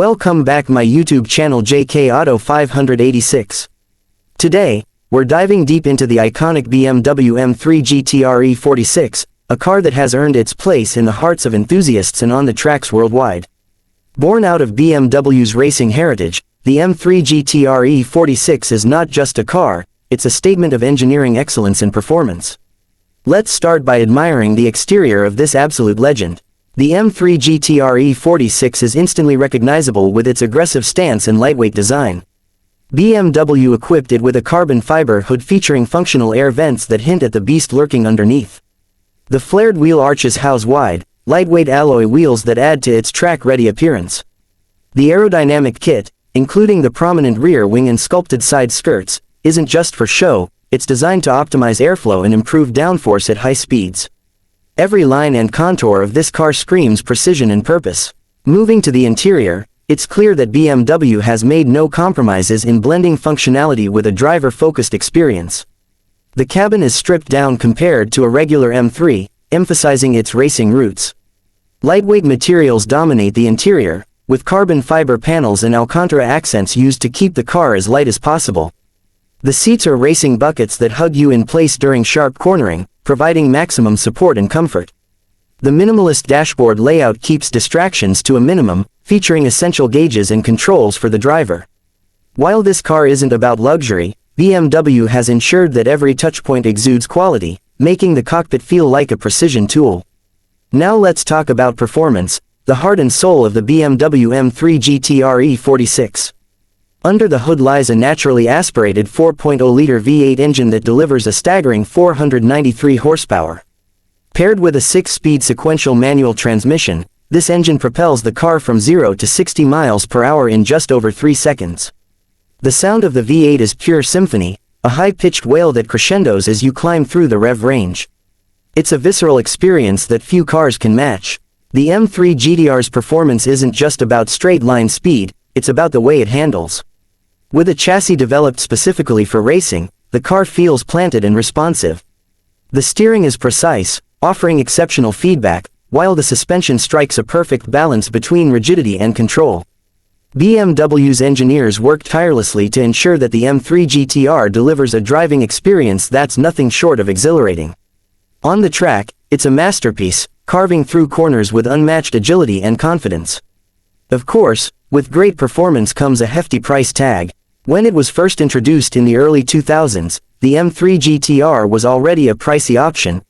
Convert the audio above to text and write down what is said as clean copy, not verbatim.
Welcome back my YouTube channel JK Auto 586. Today, we're diving deep into the iconic BMW M3 GTR E46, a car that has earned its place in the hearts of enthusiasts and on the tracks worldwide. Born out of BMW's racing heritage, the M3 GTR E46 is not just a car, it's a statement of engineering excellence and performance. Let's start by admiring the exterior of this absolute legend. The M3 GTR E46 is instantly recognizable with its aggressive stance and lightweight design. BMW equipped it with a carbon fiber hood featuring functional air vents that hint at the beast lurking underneath. The flared wheel arches house wide, lightweight alloy wheels that add to its track-ready appearance. The aerodynamic kit, including the prominent rear wing and sculpted side skirts, isn't just for show, it's designed to optimize airflow and improve downforce at high speeds. Every line and contour of this car screams precision and purpose. Moving to the interior, it's clear that BMW has made no compromises in blending functionality with a driver-focused experience. The cabin is stripped down compared to a regular M3, emphasizing its racing roots. Lightweight materials dominate the interior, with carbon fiber panels and Alcantara accents used to keep the car as light as possible. The seats are racing buckets that hug you in place during sharp cornering, providing maximum support and comfort. The minimalist dashboard layout keeps distractions to a minimum, featuring essential gauges and controls for the driver. While this car isn't about luxury, BMW has ensured that every touchpoint exudes quality, making the cockpit feel like a precision tool. Now let's talk about performance, the heart and soul of the BMW M3 GTR E46. Under the hood lies a naturally aspirated 4.0-liter V8 engine that delivers a staggering 493 horsepower. Paired with a 6-speed sequential manual transmission, this engine propels the car from 0 to 60 miles per hour in just over 3 seconds. The sound of the V8 is pure symphony, a high-pitched wail that crescendos as you climb through the rev range. It's a visceral experience that few cars can match. The M3 GTR's performance isn't just about straight-line speed, it's about the way it handles. With a chassis developed specifically for racing, the car feels planted and responsive. The steering is precise, offering exceptional feedback, while the suspension strikes a perfect balance between rigidity and control. BMW's engineers worked tirelessly to ensure that the M3 GTR delivers a driving experience that's nothing short of exhilarating. On the track, it's a masterpiece, carving through corners with unmatched agility and confidence. Of course, with great performance comes a hefty price tag. When it was first introduced in the early 2000s, the M3 GTR was already a pricey option,